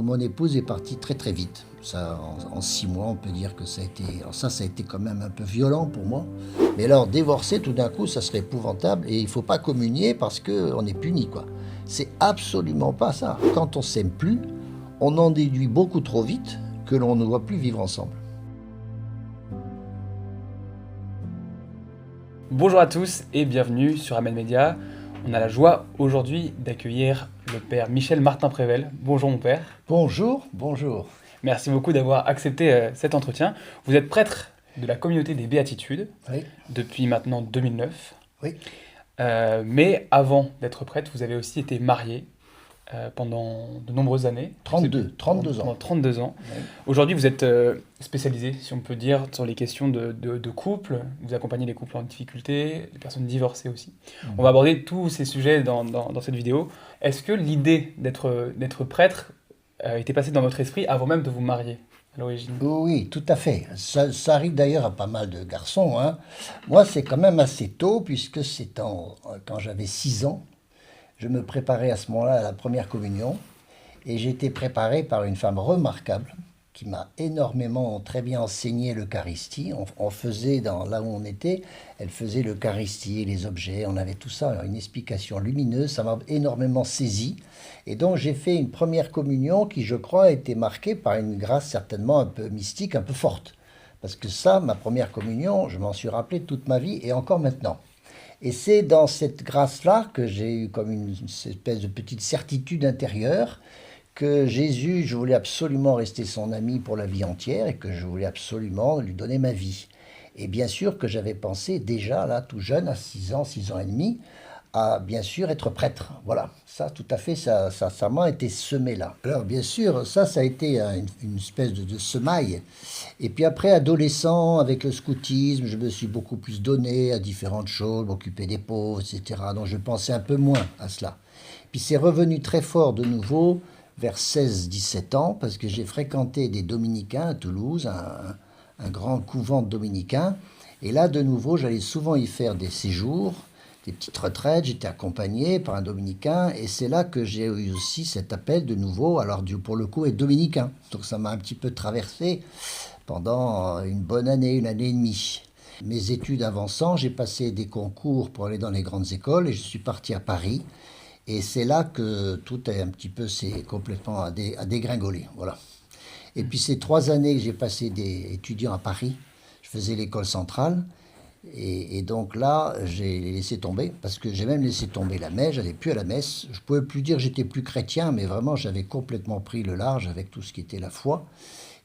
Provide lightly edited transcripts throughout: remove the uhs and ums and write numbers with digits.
Mon épouse est partie très très vite. Ça, en 6 mois, on peut dire que ça a été... Alors ça a été quand même un peu violent pour moi. Mais alors, divorcer tout d'un coup, ça serait épouvantable et il ne faut pas communier parce qu'on est puni, quoi. C'est absolument pas ça. Quand on s'aime plus, on en déduit beaucoup trop vite que l'on ne doit plus vivre ensemble. Bonjour à tous et bienvenue sur Amen Média. On a la joie aujourd'hui d'accueillir le père Michel Martin-Prével. Bonjour mon père. Bonjour, bonjour. Merci beaucoup d'avoir accepté cet entretien. Vous êtes prêtre de la communauté des Béatitudes Oui, depuis maintenant 2009. oui. Mais avant d'être prêtre, vous avez aussi été marié pendant de nombreuses années. 32 Pendant ans. 32 ans. Oui. Aujourd'hui, vous êtes spécialisé, si on peut dire, sur les questions de couple. Vous accompagnez les couples en difficulté, les personnes divorcées aussi. On va aborder tous ces sujets dans cette vidéo. Est-ce que l'idée d'être prêtre était passée dans votre esprit avant même de vous marier à l'origine? Oui, tout à fait. Ça arrive d'ailleurs à pas mal de garçons, hein. Moi, c'est quand même assez tôt, puisque quand j'avais 6 ans, je me préparais à ce moment-là à la première communion, et j'ai été préparé par une femme remarquable qui m'a énormément, très bien enseigné l'Eucharistie. On faisait, là où on était, elle faisait l'Eucharistie, les objets, on avait tout ça, alors une explication lumineuse, ça m'a énormément saisi. Et donc j'ai fait une première communion qui, je crois, a été marquée par une grâce certainement un peu mystique, un peu forte. Parce que ça, ma première communion, je m'en suis rappelé toute ma vie et encore maintenant. Et c'est dans cette grâce-là que j'ai eu comme une espèce de petite certitude intérieure que Jésus, je voulais absolument rester son ami pour la vie entière et que je voulais absolument lui donner ma vie. Et bien sûr que j'avais pensé déjà, là, tout jeune, à 6 ans et demi, à bien sûr être prêtre. Voilà, ça tout à fait, ça m'a été semé là. Alors bien sûr, ça a été une espèce de semaille. Et puis après, adolescent, avec le scoutisme, je me suis beaucoup plus donné à différentes choses, m'occuper des pauvres, etc. Donc je pensais un peu moins à cela. Puis c'est revenu très fort de nouveau vers 16-17 ans, parce que j'ai fréquenté des dominicains à Toulouse, un grand couvent de dominicains. Et là, de nouveau, j'allais souvent y faire des séjours, des petites retraites, j'étais accompagné par un dominicain, et c'est là que j'ai eu aussi cet appel de nouveau, alors pour le coup, être dominicain. Donc ça m'a un petit peu traversé pendant une bonne année, une année et demie. Mes études avançant, j'ai passé des concours pour aller dans les grandes écoles, et je suis parti à Paris, et c'est là que tout est un petit peu, c'est complètement à dégringoler, voilà. Et puis ces 3 années que j'ai passé étudiant à Paris, je faisais l'école centrale, et donc là, j'ai laissé tomber, parce que j'ai même laissé tomber la messe, j'allais plus à la messe. Je pouvais plus dire que j'étais plus chrétien, mais vraiment, j'avais complètement pris le large avec tout ce qui était la foi.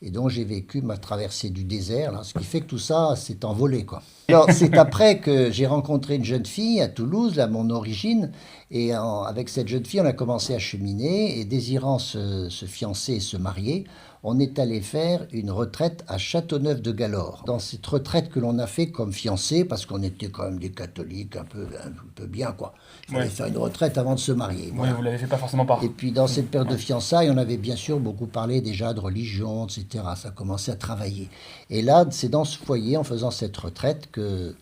Et donc, j'ai vécu ma traversée du désert, là, ce qui fait que tout ça s'est envolé, quoi. Alors, c'est après que j'ai rencontré une jeune fille à Toulouse, à mon origine, et avec cette jeune fille, on a commencé à cheminer, et désirant se fiancer et se marier, on est allé faire une retraite à Châteauneuf-de-Galore. Dans cette retraite que l'on a fait comme fiancés, parce qu'on était quand même des catholiques un peu bien, quoi. Il fallait Ouais. faire une retraite avant de se marier, Oui, voilà. vous l'avez fait pas forcément par. Et puis dans cette période de fiançailles, on avait bien sûr beaucoup parlé déjà de religion, etc. Ça commençait à travailler. Et là, c'est dans ce foyer, en faisant cette retraite, que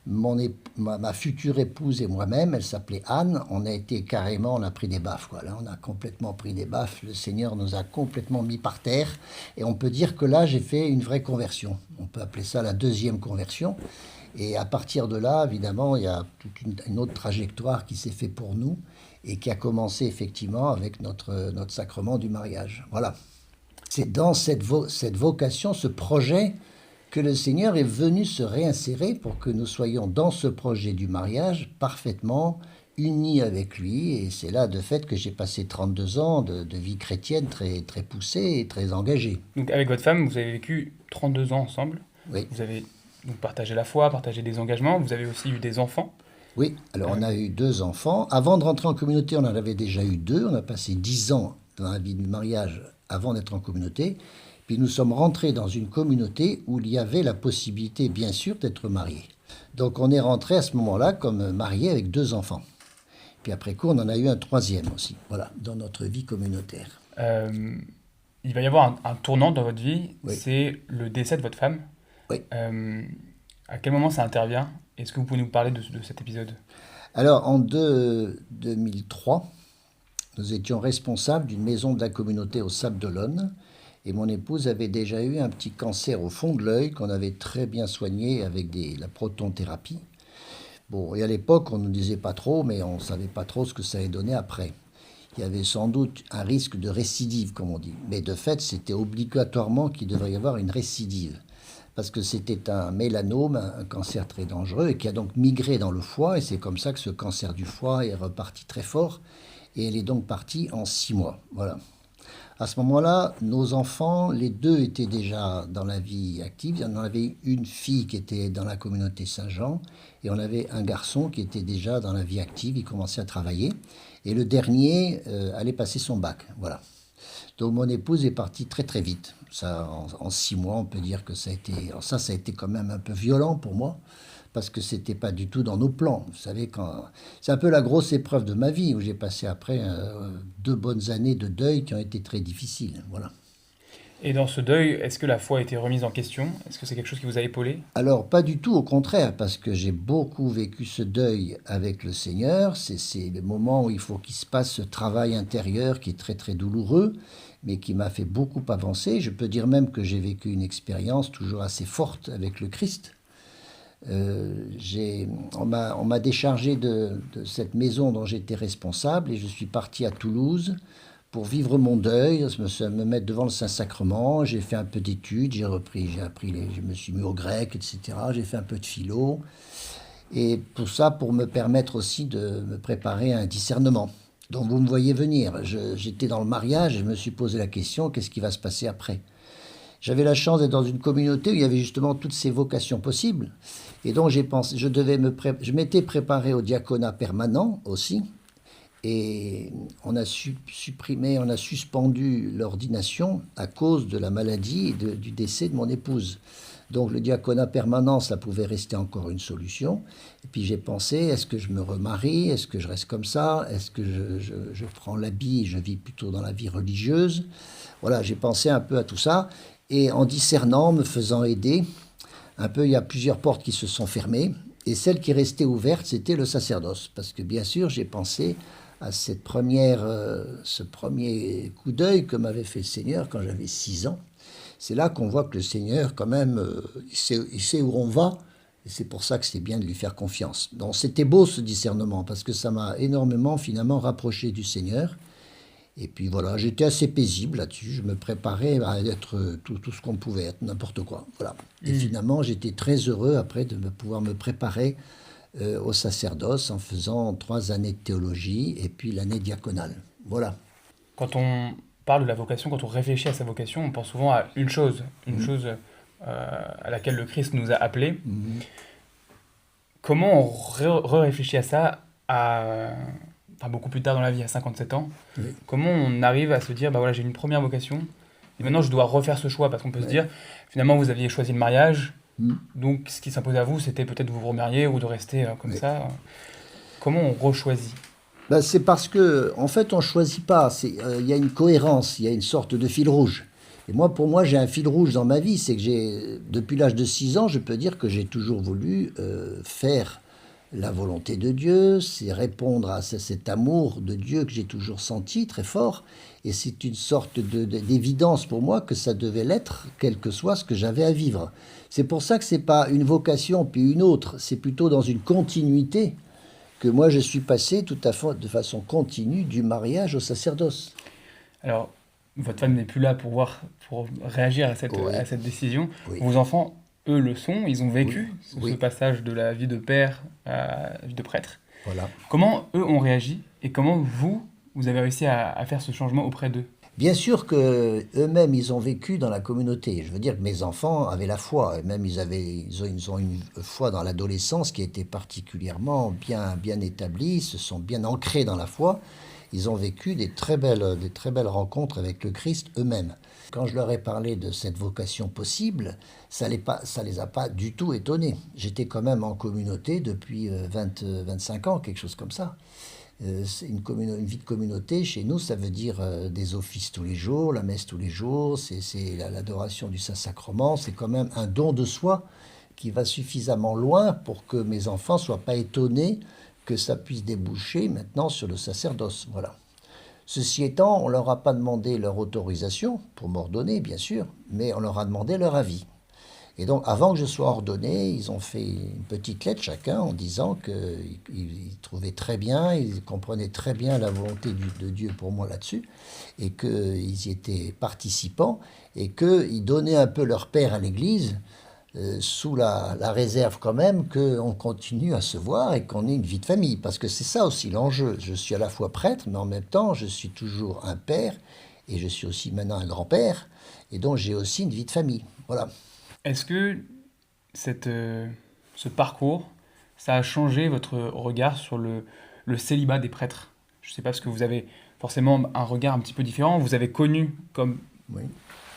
ma future épouse et moi-même, elle s'appelait Anne, on a été carrément, on a pris des baffes, quoi. Là, on a complètement pris des baffes. Le Seigneur nous a complètement mis par terre. Et on peut dire que là, j'ai fait une vraie conversion. On peut appeler ça la deuxième conversion. Et à partir de là, évidemment, il y a toute une autre trajectoire qui s'est faite pour nous et qui a commencé effectivement avec notre sacrement du mariage. Voilà. C'est dans cette vocation, ce projet, que le Seigneur est venu se réinsérer pour que nous soyons dans ce projet du mariage parfaitement unis avec lui. Et c'est là, de fait, que j'ai passé 32 ans de vie chrétienne très, très poussée et très engagée. Donc avec votre femme, vous avez vécu 32 ans ensemble. Oui. Vous avez donc partagé la foi, partagé des engagements. Vous avez aussi eu des enfants. Oui, alors on a eu 2 enfants. Avant de rentrer en communauté, on en avait déjà eu 2. On a passé 10 ans dans la vie du mariage avant d'être en communauté. Puis nous sommes rentrés dans une communauté où il y avait la possibilité, bien sûr, d'être mariés. Donc on est rentré à ce moment-là comme mariés avec 2 enfants. Puis après coup, on en a eu un troisième aussi, voilà, dans notre vie communautaire. Euh, il va y avoir un tournant dans votre vie, Oui. c'est le décès de votre femme. Oui. À quel moment ça intervient? Est-ce que vous pouvez nous parler de cet épisode? Alors en 2003, Nous étions responsables d'une maison de la communauté au Sable d'Olonne et mon épouse avait déjà eu un petit cancer au fond de l'œil qu'on avait très bien soigné avec la protonthérapie. Bon, et à l'époque, on ne nous disait pas trop, mais on ne savait pas trop ce que ça allait donner après. Il y avait sans doute un risque de récidive, comme on dit. Mais de fait, c'était obligatoirement qu'il devrait y avoir une récidive. Parce que c'était un mélanome, un cancer très dangereux, et qui a donc migré dans le foie. Et c'est comme ça que ce cancer du foie est reparti très fort. Et elle est donc partie en 6 mois. Voilà. À ce moment-là, nos enfants, les deux étaient déjà dans la vie active. Il y en avait une fille qui était dans la communauté Saint-Jean et on avait un garçon qui était déjà dans la vie active. Il commençait à travailler. Et le dernier allait passer son bac. Voilà. Donc mon épouse est partie très très vite. Ça, en 6 mois, on peut dire que ça a été... Alors ça a été quand même un peu violent pour moi parce que c'était pas du tout dans nos plans. Vous savez, c'est un peu la grosse épreuve de ma vie où j'ai passé après 2 bonnes années de deuil qui ont été très difficiles. Voilà. Et dans ce deuil, est-ce que la foi a été remise en question? Est-ce que c'est quelque chose qui vous a épaulé? Alors, pas du tout, au contraire, parce que j'ai beaucoup vécu ce deuil avec le Seigneur. C'est le moment où il faut qu'il se passe ce travail intérieur qui est très très douloureux, mais qui m'a fait beaucoup avancer. Je peux dire même que j'ai vécu une expérience toujours assez forte avec le Christ. On m'a déchargé de cette maison dont j'étais responsable et je suis parti à Toulouse pour vivre mon deuil, me mettre devant le Saint-Sacrement. J'ai fait un peu d'études, j'ai appris, je me suis mis au grec, etc. J'ai fait un peu de philo. Et tout ça pour me permettre aussi de me préparer à un discernement. Donc vous me voyez venir. J'étais dans le mariage et je me suis posé la question, qu'est-ce qui va se passer après? J'avais la chance d'être dans une communauté où il y avait justement toutes ces vocations possibles. Et donc j'ai pensé, je m'étais préparé au diaconat permanent aussi. Et on a suspendu l'ordination à cause de la maladie et du décès de mon épouse. Donc le diaconat permanent, ça pouvait rester encore une solution. Et puis j'ai pensé, est-ce que je me remarie? Est-ce que je reste comme ça? Est-ce que je prends l'habit et je vis plutôt dans la vie religieuse? Voilà, j'ai pensé un peu à tout ça. Et en discernant, me faisant aider, un peu, il y a plusieurs portes qui se sont fermées. Et celle qui restait ouverte, c'était le sacerdoce. Parce que bien sûr, j'ai pensé à ce premier coup d'œil que m'avait fait le Seigneur quand j'avais 6 ans. C'est là qu'on voit que le Seigneur, quand même, il sait où on va. Et c'est pour ça que c'est bien de lui faire confiance. Donc c'était beau ce discernement, parce que ça m'a énormément, finalement, rapproché du Seigneur. Et puis voilà, j'étais assez paisible là-dessus. Je me préparais à être tout ce qu'on pouvait être, n'importe quoi. Voilà. Et finalement, j'étais très heureux après de pouvoir me préparer au sacerdoce en faisant 3 années de théologie et puis l'année diaconale. Voilà. Quand on parle de la vocation, quand on réfléchit à sa vocation, on pense souvent à une chose à laquelle le Christ nous a appelés. Comment on réfléchit à ça beaucoup plus tard dans la vie, à 57 ans? Oui. Comment on arrive à se dire, bah voilà, j'ai une première vocation, et maintenant je dois refaire ce choix, parce qu'on peut se dire, finalement vous aviez choisi le mariage, donc ce qui s'imposait à vous, c'était peut-être de vous remarier ou de rester comme ça. Comment on rechoisit? Ben, c'est parce que, en fait, on ne choisit pas. Il y a une cohérence, il y a une sorte de fil rouge. Et moi, pour moi, j'ai un fil rouge dans ma vie. C'est que depuis l'âge de 6 ans, je peux dire que j'ai toujours voulu faire la volonté de Dieu, c'est répondre à cet amour de Dieu que j'ai toujours senti très fort. Et c'est une sorte d'évidence pour moi que ça devait l'être, quel que soit ce que j'avais à vivre. C'est pour ça que ce n'est pas une vocation puis une autre, c'est plutôt dans une continuité que moi je suis passé tout à fait de façon continue du mariage au sacerdoce. Alors, votre femme n'est plus là pour réagir à cette décision. Oui. Vos enfants, eux, le sont, ils ont vécu Oui. ce passage de la vie de père à la vie de prêtre. Voilà. Comment eux ont réagi et comment vous avez réussi à faire ce changement auprès d'eux? Bien sûr qu'eux-mêmes, ils ont vécu dans la communauté. Je veux dire que mes enfants avaient la foi. Et même, ils ont une foi dans l'adolescence qui était particulièrement bien établie, se sont bien ancrés dans la foi. Ils ont vécu des très belles rencontres avec le Christ eux-mêmes. Quand je leur ai parlé de cette vocation possible, ça les a pas du tout étonnés. J'étais quand même en communauté depuis 25 ans, quelque chose comme ça. Une vie de communauté, chez nous, ça veut dire des offices tous les jours, la messe tous les jours, c'est l'adoration du Saint-Sacrement, c'est quand même un don de soi qui va suffisamment loin pour que mes enfants ne soient pas étonnés que ça puisse déboucher maintenant sur le sacerdoce. Voilà. Ceci étant, on ne leur a pas demandé leur autorisation pour m'ordonner, bien sûr, mais on leur a demandé leur avis. Et donc, avant que je sois ordonné, ils ont fait une petite lettre chacun en disant qu'ils trouvaient très bien, ils comprenaient très bien la volonté de Dieu pour moi là-dessus, et qu'ils y étaient participants, et qu'ils donnaient un peu leur père à l'Église, sous la réserve quand même qu'on continue à se voir et qu'on ait une vie de famille. Parce que c'est ça aussi l'enjeu. Je suis à la fois prêtre, mais en même temps, je suis toujours un père, et je suis aussi maintenant un grand-père, et donc j'ai aussi une vie de famille. Voilà. Est-ce que ce parcours, ça a changé votre regard sur le célibat des prêtres? Je ne sais pas, parce que vous avez forcément un regard un petit peu différent. Vous avez connu, comme Oui.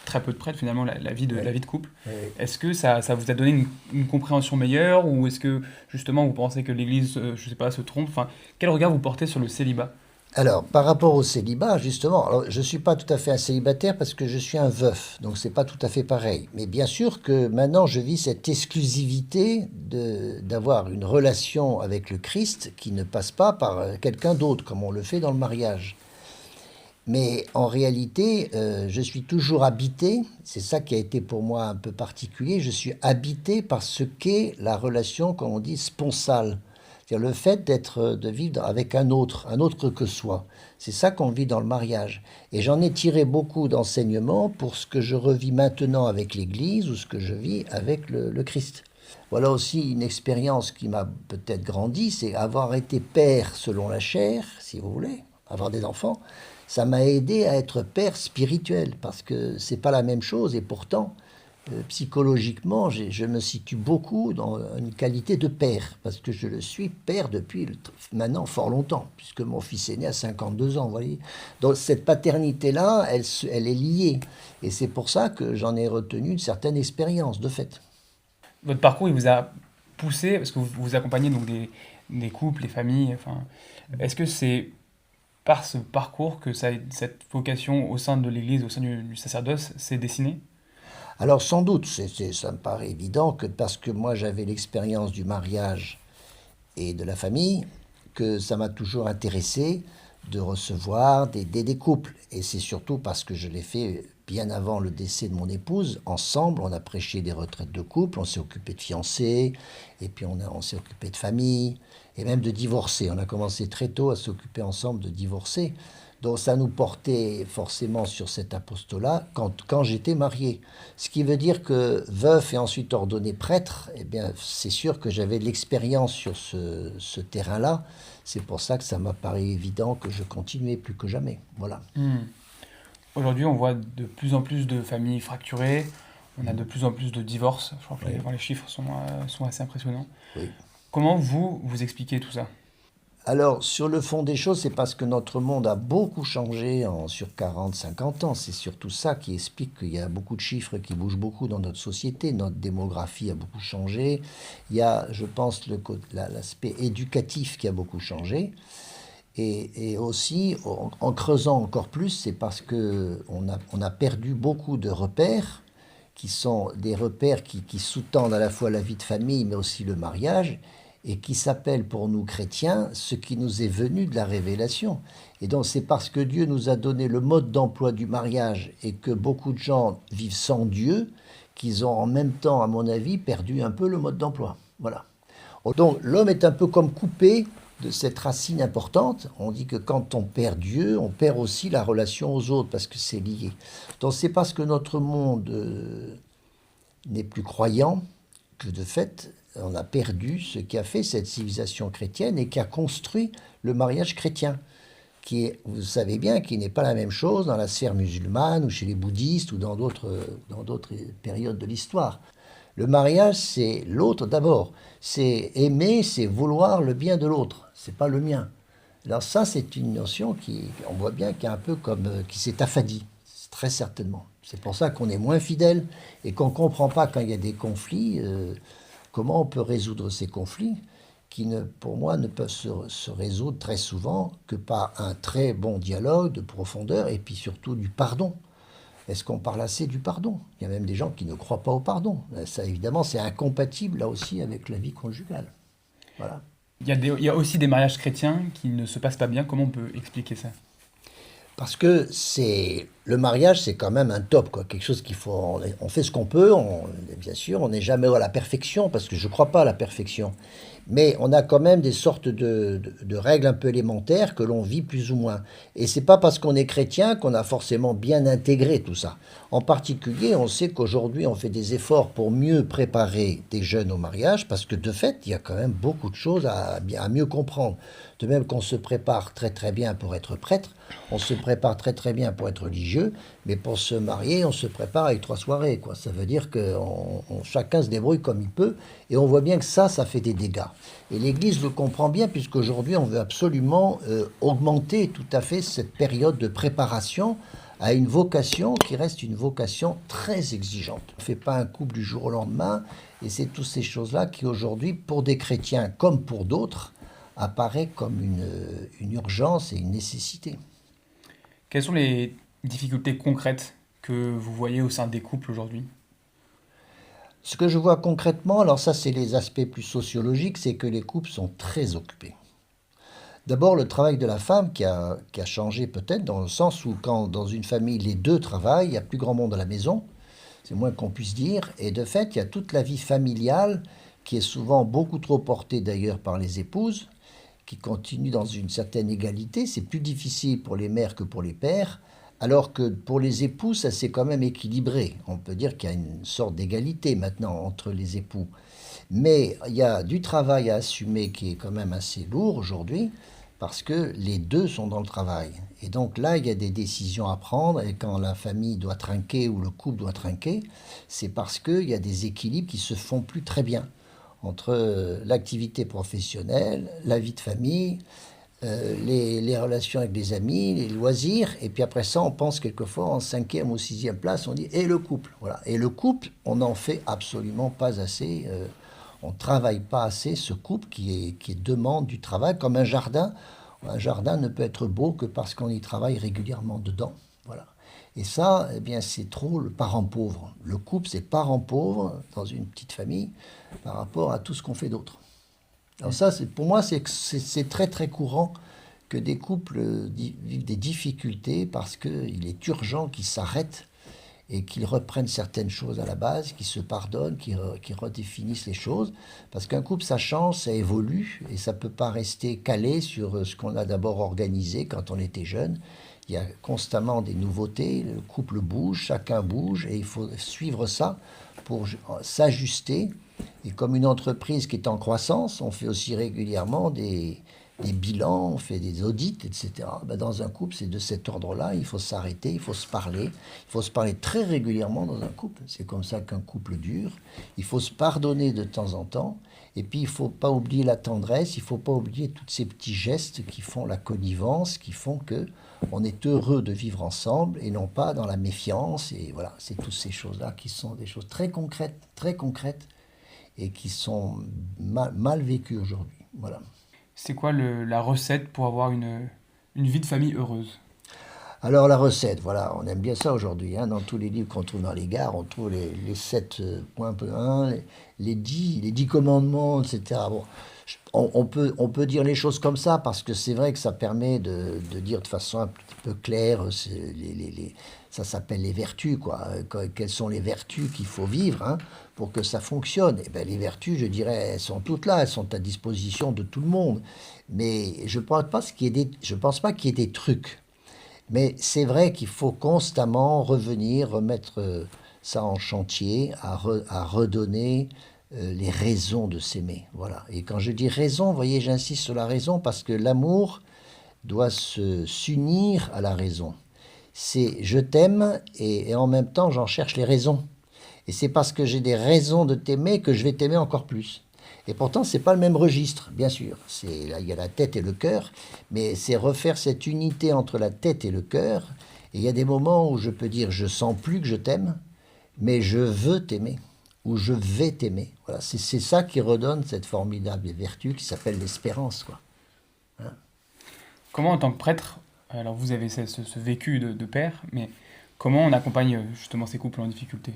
très peu de prêtres finalement, la vie Oui. la vie de couple. Oui. Est-ce que ça vous a donné une compréhension meilleure, ou est-ce que justement vous pensez que l'Église, je sais pas, se trompe? Enfin, quel regard vous portez sur le célibat? Alors, par rapport au célibat, justement, alors, je ne suis pas tout à fait un célibataire parce que je suis un veuf, donc c'est pas tout à fait pareil. Mais bien sûr que maintenant, je vis cette exclusivité d'avoir une relation avec le Christ qui ne passe pas par quelqu'un d'autre, comme on le fait dans le mariage. Mais en réalité, je suis toujours habité, c'est ça qui a été pour moi un peu particulier, je suis habité par ce qu'est la relation, comme on dit, sponsale. C'est-à-dire le fait de vivre avec un autre que soi. C'est ça qu'on vit dans le mariage. Et j'en ai tiré beaucoup d'enseignements pour ce que je revis maintenant avec l'Église ou ce que je vis avec le Christ. Voilà aussi une expérience qui m'a peut-être grandi, c'est avoir été père selon la chair, si vous voulez, avoir des enfants. Ça m'a aidé à être père spirituel, parce que c'est pas la même chose, et pourtant, psychologiquement, je me situe beaucoup dans une qualité de père, parce que je le suis père depuis maintenant fort longtemps, puisque mon fils est né à 52 ans, vous voyez. Donc cette paternité-là, elle est liée, et c'est pour ça que j'en ai retenu une certaine expérience, de fait. Votre parcours, il vous a poussé, parce que vous accompagnez donc des couples, des familles, enfin, est-ce que c'est par ce parcours que cette vocation au sein de l'Église, au sein du sacerdoce, s'est dessinée? Alors sans doute, ça me paraît évident que parce que moi j'avais l'expérience du mariage et de la famille, que ça m'a toujours intéressé de recevoir d'aider des couples. Et c'est surtout parce que je l'ai fait bien avant le décès de mon épouse. Ensemble, on a prêché des retraites de couple, on s'est occupé de fiancés, et puis on s'est occupé de famille, et même de divorcés. On a commencé très tôt à s'occuper ensemble de divorcés. Donc ça nous portait forcément sur cet apostolat quand j'étais marié. Ce qui veut dire que veuf et ensuite ordonné prêtre, eh bien c'est sûr que j'avais de l'expérience sur ce terrain-là. C'est pour ça que ça m'a paru évident que je continuais plus que jamais. Voilà. Hmm. Aujourd'hui, on voit de plus en plus de familles fracturées, on a de plus en plus de divorces. Je crois que Oui. les chiffres sont assez impressionnants. Oui. Comment vous expliquez tout ça? Alors, sur le fond des choses, c'est parce que notre monde a beaucoup changé sur 40, 50 ans. C'est surtout ça qui explique qu'il y a beaucoup de chiffres qui bougent beaucoup dans notre société. Notre démographie a beaucoup changé. Il y a, je pense, l'aspect éducatif qui a beaucoup changé. Et aussi, en creusant encore plus, c'est parce qu'on a perdu beaucoup de repères qui sont des repères qui sous-tendent à la fois la vie de famille, mais aussi le mariage, et qui s'appellent pour nous chrétiens ce qui nous est venu de la révélation. Et donc c'est parce que Dieu nous a donné le mode d'emploi du mariage et que beaucoup de gens vivent sans Dieu qu'ils ont en même temps, à mon avis, perdu un peu le mode d'emploi. Voilà. Donc l'homme est un peu comme coupé de cette racine importante. On dit que quand on perd Dieu, on perd aussi la relation aux autres parce que c'est lié. Donc c'est parce que notre monde n'est plus croyant que de fait, on a perdu ce qui a fait cette civilisation chrétienne et qui a construit le mariage chrétien, qui est, vous savez bien, qui n'est pas la même chose dans la sphère musulmane ou chez les bouddhistes ou dans d'autres périodes de l'histoire. Le mariage, c'est l'autre d'abord. C'est aimer, c'est vouloir le bien de l'autre. C'est pas le mien. Alors ça, c'est une notion qui, on voit bien, qui est un peu comme, qui s'est affadie, très certainement. C'est pour ça qu'on est moins fidèle et qu'on ne comprend pas quand il y a des conflits, comment on peut résoudre ces conflits qui, pour moi, ne peuvent se résoudre très souvent que par un très bon dialogue de profondeur et puis surtout du pardon. Est-ce qu'on parle assez du pardon? Il y a même des gens qui ne croient pas au pardon. Ça, évidemment, c'est incompatible, là aussi, avec la vie conjugale. Voilà. Il y a aussi des mariages chrétiens qui ne se passent pas bien. Comment on peut expliquer ça? Parce que le mariage, c'est quand même un top, quoi. Quelque chose qu'il faut, on fait ce qu'on peut, bien sûr, on n'est jamais à la perfection, parce que je ne crois pas à la perfection. Mais on a quand même des sortes de règles un peu élémentaires que l'on vit plus ou moins. Et c'est pas parce qu'on est chrétien qu'on a forcément bien intégré tout ça. En particulier, on sait qu'aujourd'hui, on fait des efforts pour mieux préparer des jeunes au mariage, parce que de fait, il y a quand même beaucoup de choses à mieux comprendre. De même qu'on se prépare très très bien pour être prêtre, on se prépare très très bien pour être religieux, mais pour se marier, on se prépare avec 3 soirées, quoi. Ça veut dire que chacun se débrouille comme il peut, et on voit bien que ça fait des dégâts. Et l'Église le comprend bien, puisqu'aujourd'hui, on veut absolument augmenter tout à fait cette période de préparation à une vocation qui reste une vocation très exigeante. On ne fait pas un couple du jour au lendemain, et c'est toutes ces choses-là qui aujourd'hui, pour des chrétiens comme pour d'autres, apparaît comme une urgence et une nécessité. Quelles sont les difficultés concrètes que vous voyez au sein des couples aujourd'hui? Ce que je vois concrètement, alors ça c'est les aspects plus sociologiques, c'est que les couples sont très occupés. D'abord le travail de la femme qui a changé peut-être dans le sens où quand dans une famille les deux travaillent, il y a plus grand monde à la maison, c'est moins qu'on puisse dire, et de fait il y a toute la vie familiale qui est souvent beaucoup trop portée d'ailleurs par les épouses, qui continue dans une certaine égalité. C'est plus difficile pour les mères que pour les pères, alors que pour les époux, ça s'est quand même équilibré. On peut dire qu'il y a une sorte d'égalité maintenant entre les époux. Mais il y a du travail à assumer qui est quand même assez lourd aujourd'hui, parce que les deux sont dans le travail. Et donc là, il y a des décisions à prendre, et quand la famille doit trinquer ou le couple doit trinquer, c'est parce qu'il y a des équilibres qui se font plus très bien entre l'activité professionnelle, la vie de famille, les relations avec les amis, les loisirs, et puis après ça, on pense quelquefois en 5e ou 6e place, on dit et le couple. Voilà. Et le couple, on n'en fait absolument pas assez. On ne travaille pas assez ce couple qui demande du travail, comme un jardin. Un jardin ne peut être beau que parce qu'on y travaille régulièrement dedans. Voilà. Et ça, eh bien, c'est trop le parent pauvre. Le couple, c'est parent pauvre dans une petite famille par rapport à tout ce qu'on fait d'autre. Alors ça, pour moi, c'est très très courant que des couples vivent des difficultés parce qu'il est urgent qu'ils s'arrêtent et qu'ils reprennent certaines choses à la base, qu'ils se pardonnent, qu'ils redéfinissent les choses. Parce qu'un couple, ça change, ça évolue, et ça ne peut pas rester calé sur ce qu'on a d'abord organisé quand on était jeune. Il y a constamment des nouveautés, le couple bouge, chacun bouge, et il faut suivre ça pour s'ajuster. Et comme une entreprise qui est en croissance, on fait aussi régulièrement des bilans, on fait des audits, etc. Ben dans un couple, c'est de cet ordre-là, il faut s'arrêter, il faut se parler. Il faut se parler très régulièrement dans un couple. C'est comme ça qu'un couple dure. Il faut se pardonner de temps en temps. Et puis, il ne faut pas oublier la tendresse, il ne faut pas oublier tous ces petits gestes qui font la connivence, qui font que on est heureux de vivre ensemble et non pas dans la méfiance. Et voilà, c'est toutes ces choses-là qui sont des choses très concrètes et qui sont mal vécues aujourd'hui. Voilà. C'est quoi la recette pour avoir une vie de famille heureuse? Alors la recette, voilà, on aime bien ça aujourd'hui. Hein. Dans tous les livres qu'on trouve dans les gares, on trouve les 7 points, hein, les 10 commandements, etc. Bon, on peut dire les choses comme ça parce que c'est vrai que ça permet de dire de façon un petit peu claire, ça s'appelle les vertus, quoi. Quelles sont les vertus qu'il faut vivre hein, pour que ça fonctionne? Et ben, les vertus, je dirais, elles sont toutes là, elles sont à disposition de tout le monde. Mais je ne pense pas qu'il y ait des trucs. Mais c'est vrai qu'il faut constamment revenir, remettre ça en chantier, à redonner les raisons de s'aimer. Voilà. Et quand je dis raison, vous voyez, j'insiste sur la raison parce que l'amour doit s'unir à la raison. C'est je t'aime et en même temps j'en cherche les raisons. Et c'est parce que j'ai des raisons de t'aimer que je vais t'aimer encore plus. Et pourtant, c'est pas le même registre, bien sûr. Là, il y a la tête et le cœur, mais c'est refaire cette unité entre la tête et le cœur. Et il y a des moments où je peux dire je sens plus que je t'aime, mais je veux t'aimer ou je vais t'aimer. Voilà, c'est ça qui redonne cette formidable vertu qui s'appelle l'espérance, quoi. Hein. Comment, en tant que prêtre, alors vous avez ce vécu de père, mais comment on accompagne justement ces couples en difficulté?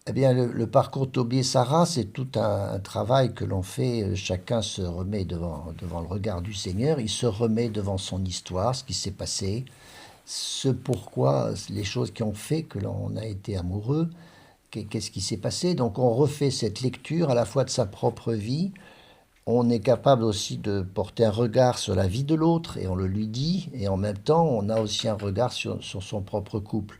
Eh bien, le parcours Toby et Sarah, c'est tout un travail que l'on fait. Chacun se remet devant le regard du Seigneur. Il se remet devant son histoire, ce qui s'est passé, ce pourquoi, les choses qui ont fait que l'on a été amoureux, qu'est-ce qui s'est passé. Donc, on refait cette lecture à la fois de sa propre vie. On est capable aussi de porter un regard sur la vie de l'autre et on le lui dit. Et en même temps, on a aussi un regard sur son propre couple.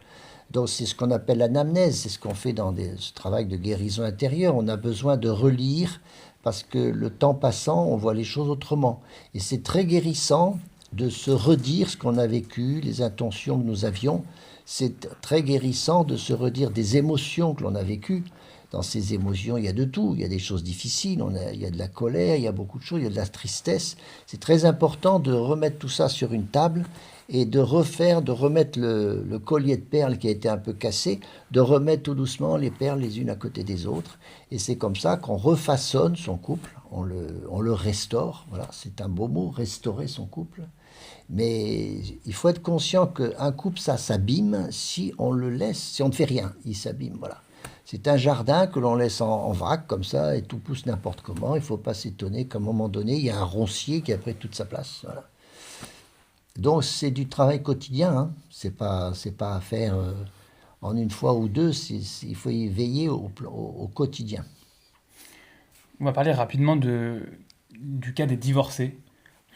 Donc c'est ce qu'on appelle l'anamnèse, c'est ce qu'on fait dans ce travail de guérison intérieure. On a besoin de relire parce que le temps passant, on voit les choses autrement. Et c'est très guérissant de se redire ce qu'on a vécu, les intentions que nous avions. C'est très guérissant de se redire des émotions que l'on a vécues. Dans ces émotions, il y a de tout. Il y a des choses difficiles, il y a de la colère, il y a beaucoup de choses, il y a de la tristesse. C'est très important de remettre tout ça sur une table et de remettre le collier de perles qui a été un peu cassé, de remettre tout doucement les perles les unes à côté des autres. Et c'est comme ça qu'on refaçonne son couple, on le restaure. Voilà, c'est un beau mot, restaurer son couple. Mais il faut être conscient qu'un couple, ça s'abîme si on le laisse, si on ne fait rien, il s'abîme, voilà. C'est un jardin que l'on laisse en vrac comme ça et tout pousse n'importe comment. Il ne faut pas s'étonner qu'à un moment donné, il y a un roncier qui a pris toute sa place. Voilà. Donc c'est du travail quotidien, hein. C'est pas à faire en une fois ou deux, il faut y veiller au quotidien. On va parler rapidement du cas des divorcés.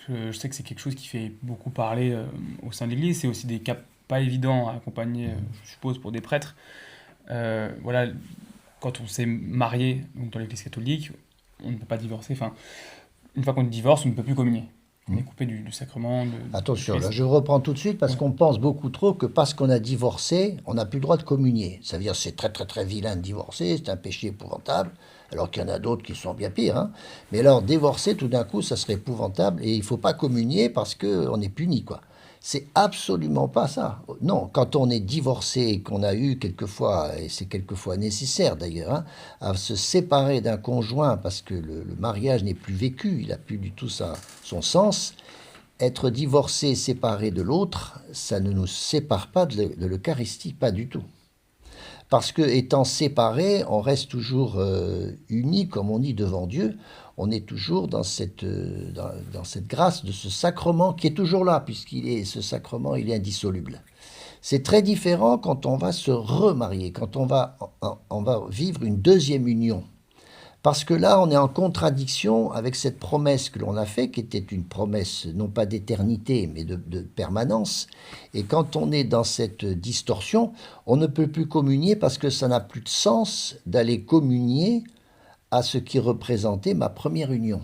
Je sais que c'est quelque chose qui fait beaucoup parler au sein de l'Église. C'est aussi des cas pas évidents à accompagner, je suppose, pour des prêtres. Voilà, quand on s'est marié donc dans l'Église catholique, on ne peut pas divorcer. Enfin, une fois qu'on divorce, on ne peut plus communier. On est coupé du sacrement. Attention, là je reprends tout de suite parce qu'on pense beaucoup trop que parce qu'on a divorcé, on n'a plus le droit de communier. Ça veut dire que c'est très très très vilain de divorcer, c'est un péché épouvantable, alors qu'il y en a d'autres qui sont bien pires. Hein. Mais alors divorcer, tout d'un coup, ça serait épouvantable et il ne faut pas communier parce qu'on est puni, quoi. C'est absolument pas ça. Non, quand on est divorcé et qu'on a eu quelquefois, et c'est quelquefois nécessaire d'ailleurs, hein, à se séparer d'un conjoint parce que le mariage n'est plus vécu, il n'a plus du tout son sens, être divorcé, séparé de l'autre, ça ne nous sépare pas de l'Eucharistie, pas du tout. Parce que étant séparés, on reste toujours unis, comme on dit, devant Dieu. On est toujours dans cette grâce de ce sacrement qui est toujours là, ce sacrement, il est indissoluble. C'est très différent quand on va se remarier, quand on va vivre une deuxième union. Parce que là, on est en contradiction avec cette promesse que l'on a faite, qui était une promesse non pas d'éternité, mais de permanence. Et quand on est dans cette distorsion, on ne peut plus communier parce que ça n'a plus de sens d'aller communier à ce qui représentait ma première union.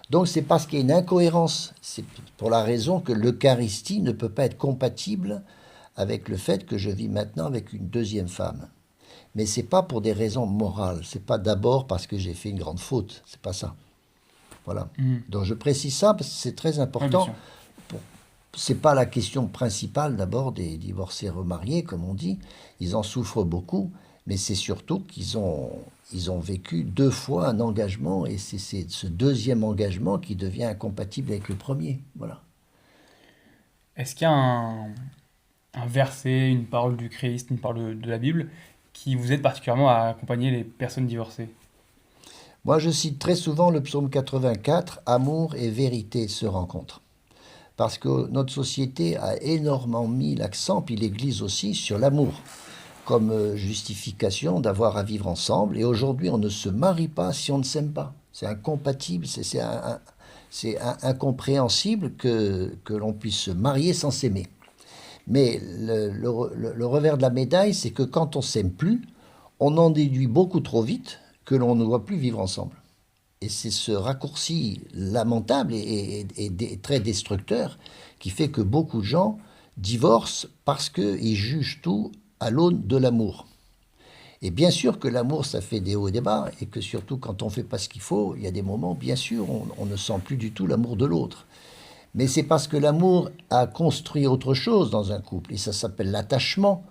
Donc c'est parce qu'il y a une incohérence. C'est pour la raison que l'Eucharistie ne peut pas être compatible avec le fait que je vis maintenant avec une deuxième femme. Mais ce n'est pas pour des raisons morales. Ce n'est pas d'abord parce que j'ai fait une grande faute. Ce n'est pas ça. Voilà. Donc je précise ça parce que c'est très important. Ce n'est pas la question principale d'abord des divorcés remariés, comme on dit. Ils en souffrent beaucoup. Mais c'est surtout qu'ils ont vécu deux fois un engagement. Et c'est ce deuxième engagement qui devient incompatible avec le premier. Voilà. Est-ce qu'il y a un verset, une parole du Christ, une parole de la Bible qui vous aide particulièrement à accompagner les personnes divorcées? Moi, je cite très souvent le psaume 84, « Amour et vérité se rencontrent ». Parce que notre société a énormément mis l'accent, puis l'Église aussi, sur l'amour, comme justification d'avoir à vivre ensemble. Et aujourd'hui, on ne se marie pas si on ne s'aime pas. C'est incompatible, c'est incompréhensible que l'on puisse se marier sans s'aimer. Mais le revers de la médaille, c'est que quand on ne s'aime plus, on en déduit beaucoup trop vite que l'on ne doit plus vivre ensemble. Et c'est ce raccourci lamentable et très destructeur qui fait que beaucoup de gens divorcent parce qu'ils jugent tout à l'aune de l'amour. Et bien sûr que l'amour, ça fait des hauts et des bas, et que surtout quand on ne fait pas ce qu'il faut, il y a des moments, bien sûr, on ne sent plus du tout l'amour de l'autre. Mais c'est parce que l'amour a construit autre chose dans un couple. Et ça s'appelle l'attachement,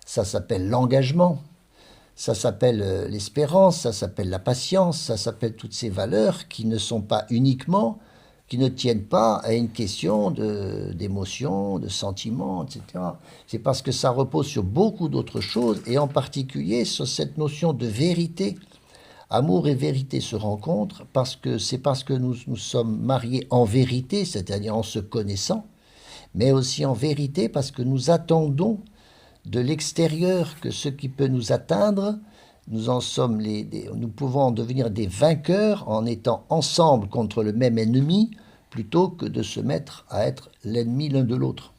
ça s'appelle l'engagement, ça s'appelle l'espérance, ça s'appelle la patience, ça s'appelle toutes ces valeurs qui ne sont pas uniquement qui ne tiennent pas à une question d'émotion, de sentiment, etc. C'est parce que ça repose sur beaucoup d'autres choses, et en particulier sur cette notion de vérité. Amour et vérité se rencontrent c'est parce que nous sommes mariés en vérité, c'est-à-dire en se connaissant, mais aussi en vérité parce que nous attendons de l'extérieur que ce qui peut nous atteindre, nous pouvons en devenir des vainqueurs en étant ensemble contre le même ennemi, plutôt que de se mettre à être l'ennemi l'un de l'autre.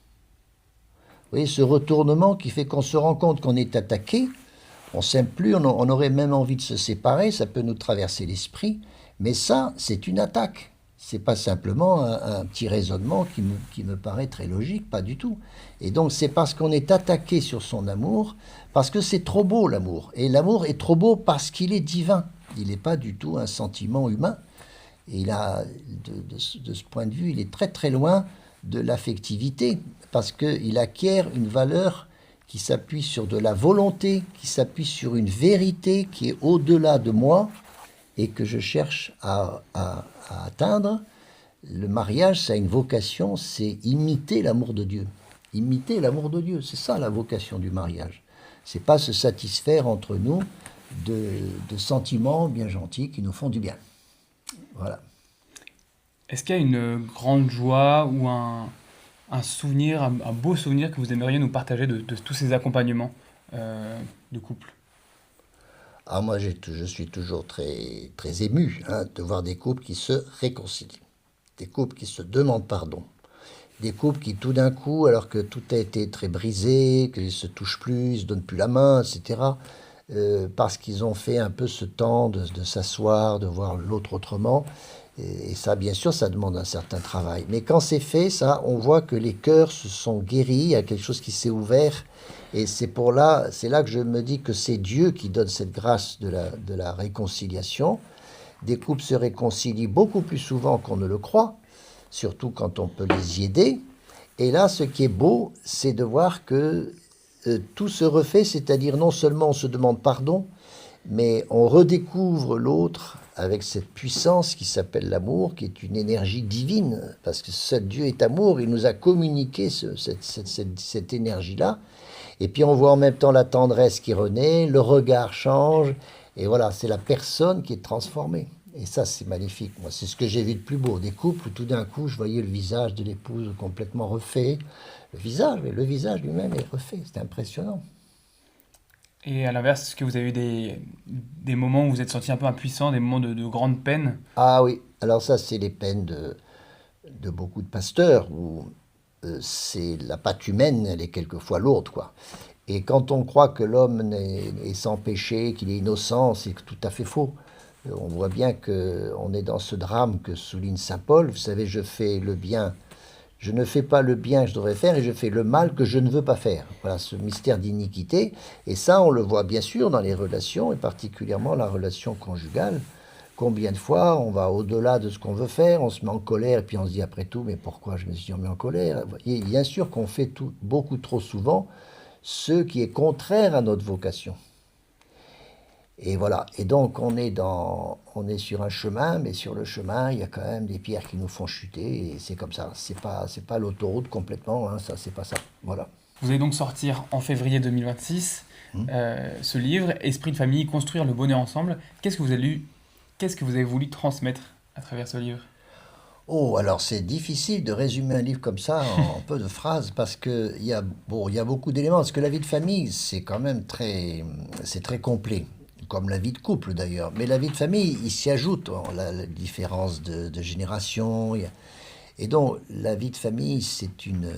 Vous voyez, ce retournement qui fait qu'on se rend compte qu'on est attaqué, on ne s'aime plus, on aurait même envie de se séparer, ça peut nous traverser l'esprit, mais ça, c'est une attaque. C'est pas simplement un petit raisonnement qui me paraît très logique, pas du tout. Et donc c'est parce qu'on est attaqué sur son amour, parce que c'est trop beau l'amour. Et l'amour est trop beau parce qu'il est divin. Il n'est pas du tout un sentiment humain. Et de ce point de vue, il est très très loin de l'affectivité, parce qu'il acquiert une valeur qui s'appuie sur de la volonté, qui s'appuie sur une vérité qui est au-delà de moi, et que je cherche à atteindre. Le mariage, ça a une vocation, c'est imiter l'amour de Dieu. Imiter l'amour de Dieu, c'est ça la vocation du mariage. C'est pas se satisfaire entre nous de sentiments bien gentils qui nous font du bien. Voilà. Est-ce qu'il y a une grande joie ou un souvenir, un beau souvenir que vous aimeriez nous partager de tous ces accompagnements de couple? Ah, moi, je suis toujours très, très ému de voir des couples qui se réconcilient, des couples qui se demandent pardon, des couples qui, tout d'un coup, alors que tout a été très brisé, qu'ils ne se touchent plus, ils ne se donnent plus la main, etc., parce qu'ils ont fait un peu ce temps de s'asseoir, de voir l'autre autrement. Et ça, bien sûr, ça demande un certain travail. Mais quand c'est fait, ça, on voit que les cœurs se sont guéris, il y a quelque chose qui s'est ouvert. Et c'est là que je me dis que c'est Dieu qui donne cette grâce de la réconciliation. Des couples se réconcilient beaucoup plus souvent qu'on ne le croit, surtout quand on peut les y aider. Et là, ce qui est beau, c'est de voir que tout se refait, c'est-à-dire non seulement on se demande pardon, mais on redécouvre l'autre avec cette puissance qui s'appelle l'amour, qui est une énergie divine, parce que seul Dieu est amour, il nous a communiqué cette énergie-là. Et puis on voit en même temps la tendresse qui renaît, le regard change, et voilà, c'est la personne qui est transformée. Et ça, c'est magnifique. Moi, c'est ce que j'ai vu de plus beau. Des couples où tout d'un coup, je voyais le visage de l'épouse complètement refait. Mais le visage lui-même est refait. C'est impressionnant. Et à l'inverse, est-ce que vous avez eu des moments où vous êtes senti un peu impuissant, des moments de grande peine? Ah oui, alors ça, c'est les peines de beaucoup de pasteurs, où c'est la patte humaine, elle est quelquefois lourde, quoi. Et quand on croit que l'homme est sans péché, qu'il est innocent, c'est tout à fait faux. On voit bien qu'on est dans ce drame que souligne saint Paul. Vous savez, je ne fais pas le bien que je devrais faire et je fais le mal que je ne veux pas faire. Voilà ce mystère d'iniquité. Et ça, on le voit bien sûr dans les relations, et particulièrement la relation conjugale. Combien de fois on va au-delà de ce qu'on veut faire, on se met en colère, et puis on se dit après tout, mais pourquoi je me suis mis en colère? Et bien sûr qu'on fait beaucoup trop souvent ce qui est contraire à notre vocation. Et voilà. Et donc on est sur un chemin, mais sur le chemin, il y a quand même des pierres qui nous font chuter, et c'est comme ça. C'est pas l'autoroute complètement, ça, c'est pas ça. Voilà. Vous allez donc sortir en février 2026 ce livre, Esprit de famille, construire le bonheur ensemble. Qu'est-ce que vous avez voulu transmettre à travers ce livre? Oh, alors c'est difficile de résumer un livre comme ça en peu de phrases, parce qu'il y a beaucoup d'éléments. Parce que la vie de famille, c'est quand même c'est très complet, comme la vie de couple d'ailleurs. Mais la vie de famille, il s'y ajoute la différence de génération. Et donc, la vie de famille, c'est une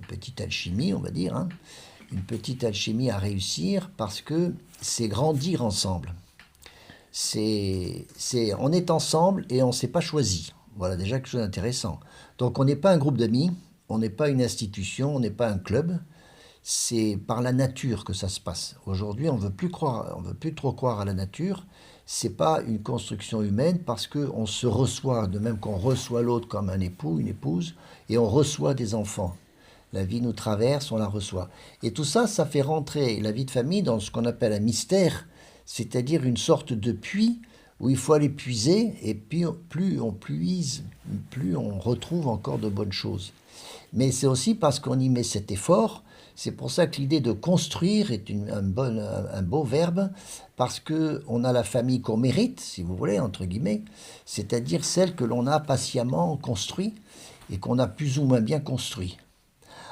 petite alchimie, on va dire, une petite alchimie à réussir, parce que c'est grandir ensemble. On est ensemble et on ne s'est pas choisi. Voilà déjà quelque chose d'intéressant. Donc on n'est pas un groupe d'amis, on n'est pas une institution, on n'est pas un club. C'est par la nature que ça se passe. Aujourd'hui, on veut plus trop croire à la nature. C'est pas une construction humaine, parce qu'on se reçoit, de même qu'on reçoit l'autre comme un époux, une épouse, et on reçoit des enfants. La vie nous traverse, on la reçoit. Et tout ça, ça fait rentrer la vie de famille dans ce qu'on appelle un mystère, c'est-à-dire une sorte de puits où il faut aller puiser, et puis plus on puise, plus on retrouve encore de bonnes choses. Mais c'est aussi parce qu'on y met cet effort. C'est pour ça que l'idée de construire est un beau verbe, parce qu'on a la famille qu'on mérite, si vous voulez, entre guillemets, c'est-à-dire celle que l'on a patiemment construite et qu'on a plus ou moins bien construit.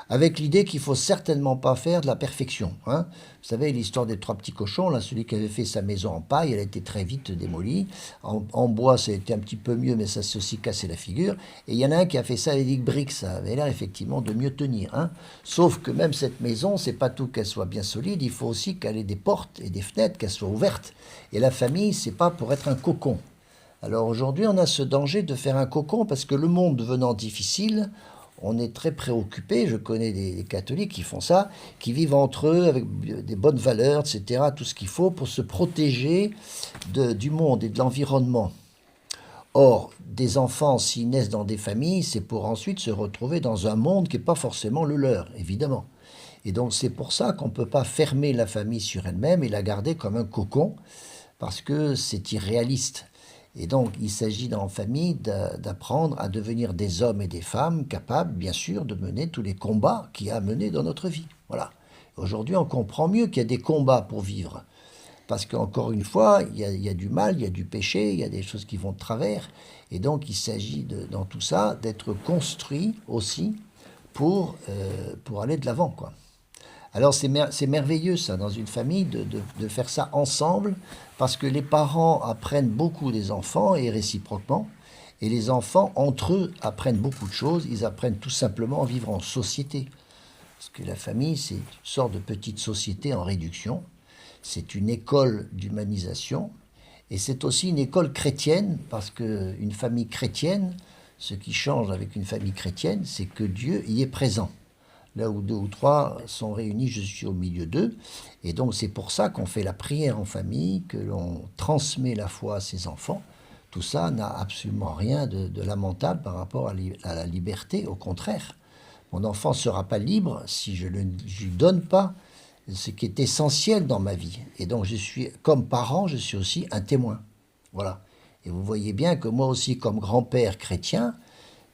Avec l'idée qu'il ne faut certainement pas faire de la perfection. Hein. Vous savez, l'histoire des 3 petits cochons, là, celui qui avait fait sa maison en paille, elle a été très vite démolie. En bois, ça a été un petit peu mieux, mais ça s'est aussi cassé la figure. Et il y en a un qui a fait ça avec des briques, ça avait l'air effectivement de mieux tenir. Hein. Sauf que même cette maison, c'est pas tout qu'elle soit bien solide, il faut aussi qu'elle ait des portes et des fenêtres, qu'elles soient ouvertes. Et la famille, c'est pas pour être un cocon. Alors aujourd'hui, on a ce danger de faire un cocon, parce que le monde devenant difficile, on est très préoccupé. Je connais des catholiques qui font ça, qui vivent entre eux avec des bonnes valeurs, etc., tout ce qu'il faut pour se protéger du monde et de l'environnement. Or, des enfants, s'ils naissent dans des familles, c'est pour ensuite se retrouver dans un monde qui n'est pas forcément le leur, évidemment. Et donc c'est pour ça qu'on ne peut pas fermer la famille sur elle-même et la garder comme un cocon, parce que c'est irréaliste. Et donc, il s'agit dans la famille d'apprendre à devenir des hommes et des femmes capables, bien sûr, de mener tous les combats qu'il y a à mener dans notre vie. Voilà. Aujourd'hui, on comprend mieux qu'il y a des combats pour vivre. Parce qu'encore une fois, il y a du mal, il y a du péché, il y a des choses qui vont de travers. Et donc, il s'agit, dans tout ça, d'être construit aussi pour aller de l'avant, quoi. Alors c'est merveilleux ça, dans une famille, de faire ça ensemble, parce que les parents apprennent beaucoup des enfants, et réciproquement, et les enfants, entre eux, apprennent beaucoup de choses. Ils apprennent tout simplement à vivre en société. Parce que la famille, c'est une sorte de petite société en réduction. C'est une école d'humanisation, et c'est aussi une école chrétienne, parce qu'une famille chrétienne, ce qui change avec une famille chrétienne, c'est que Dieu y est présent. Là où 2 ou 3 sont réunis, je suis au milieu d'eux. Et donc c'est pour ça qu'on fait la prière en famille, que l'on transmet la foi à ses enfants. Tout ça n'a absolument rien de lamentable par rapport à la liberté. Au contraire, mon enfant ne sera pas libre si je ne lui donne pas ce qui est essentiel dans ma vie. Et donc je suis, comme parent, je suis aussi un témoin. Voilà. Et vous voyez bien que moi aussi, comme grand-père chrétien,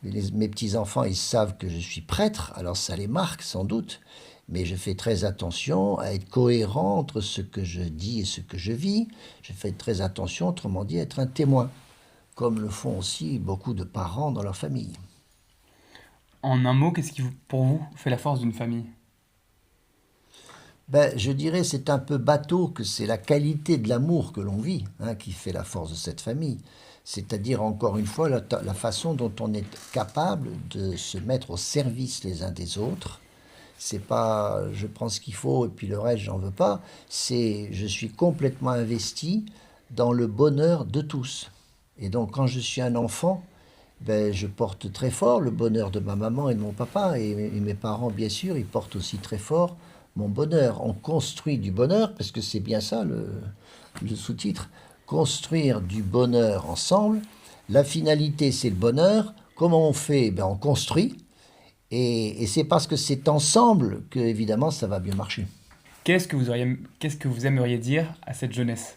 mes petits-enfants, ils savent que je suis prêtre, alors ça les marque sans doute, mais je fais très attention à être cohérent entre ce que je dis et ce que je vis. Je fais très attention, autrement dit, à être un témoin, comme le font aussi beaucoup de parents dans leur famille. En un mot, qu'est-ce qui, pour vous, fait la force d'une famille? Je dirais c'est un peu bateau que c'est la qualité de l'amour que l'on vit, hein, qui fait la force de cette famille. C'est-à-dire, encore une fois, la façon dont on est capable de se mettre au service les uns des autres. C'est pas je prends ce qu'il faut et puis le reste, j'en veux pas. C'est je suis complètement investi dans le bonheur de tous. Et donc, quand je suis un enfant, je porte très fort le bonheur de ma maman et de mon papa. Et mes parents, bien sûr, ils portent aussi très fort mon bonheur. On construit du bonheur, parce que c'est bien ça le sous-titre. Construire du bonheur ensemble. La finalité, c'est le bonheur. Comment on fait? On construit. Et c'est parce que c'est ensemble que, évidemment, ça va bien marcher. Qu'est-ce que vous aimeriez dire à cette jeunesse?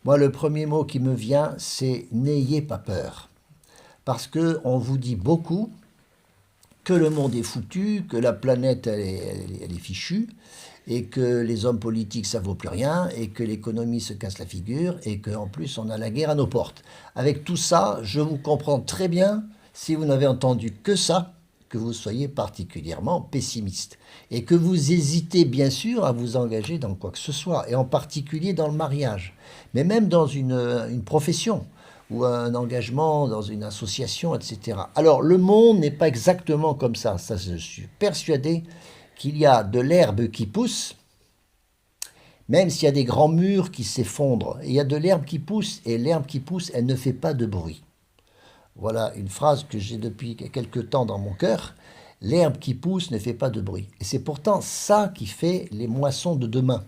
Moi, le premier mot qui me vient, c'est n'ayez pas peur. Parce qu'on vous dit beaucoup que le monde est foutu, que la planète, elle est fichue, et que les hommes politiques, ça vaut plus rien, et que l'économie se casse la figure, et qu'en plus, on a la guerre à nos portes. Avec tout ça, je vous comprends très bien, si vous n'avez entendu que ça, que vous soyez particulièrement pessimiste. Et que vous hésitez, bien sûr, à vous engager dans quoi que ce soit, et en particulier dans le mariage, mais même dans une profession, ou un engagement dans une association, etc. Alors, le monde n'est pas exactement comme ça. Ça, je suis persuadé qu'il y a de l'herbe qui pousse, même s'il y a des grands murs qui s'effondrent. Il y a de l'herbe qui pousse, et l'herbe qui pousse, elle ne fait pas de bruit. Voilà une phrase que j'ai depuis quelque temps dans mon cœur. L'herbe qui pousse ne fait pas de bruit. Et c'est pourtant ça qui fait les moissons de demain.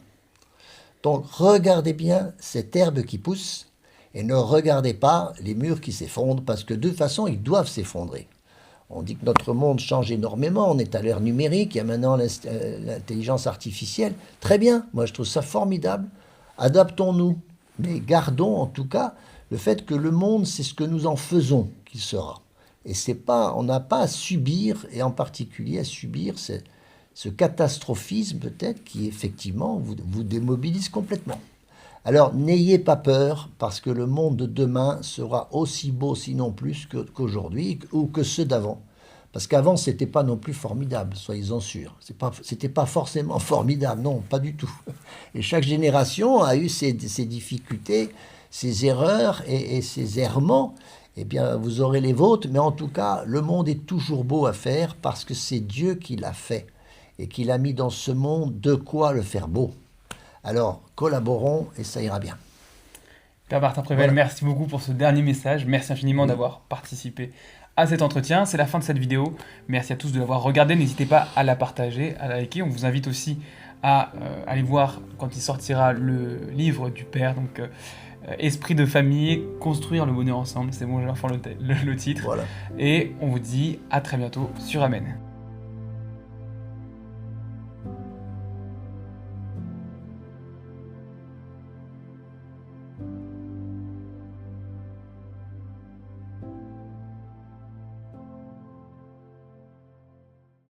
Donc, regardez bien cette herbe qui pousse, et ne regardez pas les murs qui s'effondrent, parce que de toute façon, ils doivent s'effondrer. On dit que notre monde change énormément, on est à l'ère numérique, il y a maintenant l'intelligence artificielle. Très bien, moi je trouve ça formidable. Adaptons-nous. Mais gardons en tout cas le fait que le monde, c'est ce que nous en faisons qu'il sera. Et c'est pas, on n'a pas à subir, et en particulier à subir ce catastrophisme peut-être qui effectivement vous démobilise complètement. Alors n'ayez pas peur, parce que le monde de demain sera aussi beau, sinon plus qu'aujourd'hui, ou que ceux d'avant. Parce qu'avant, c'était pas non plus formidable, soyez-en sûrs. C'était pas forcément formidable, non, pas du tout. Et chaque génération a eu ses difficultés, ses erreurs et ses errements. Eh bien, vous aurez les vôtres, mais en tout cas, le monde est toujours beau à faire parce que c'est Dieu qui l'a fait et qu'il a mis dans ce monde de quoi le faire beau. Alors, collaborons et ça ira bien. Père Martin Prével, Voilà. merci beaucoup pour ce dernier message. Merci infiniment d'avoir participé à cet entretien. C'est la fin de cette vidéo. Merci à tous de l'avoir regardée. N'hésitez pas à la partager, à la liker. On vous invite aussi à aller voir quand il sortira le livre du Père. Donc, Esprit de famille, construire le bonheur ensemble. C'est bon, j'ai enfin le titre. Voilà. Et on vous dit à très bientôt sur Amen.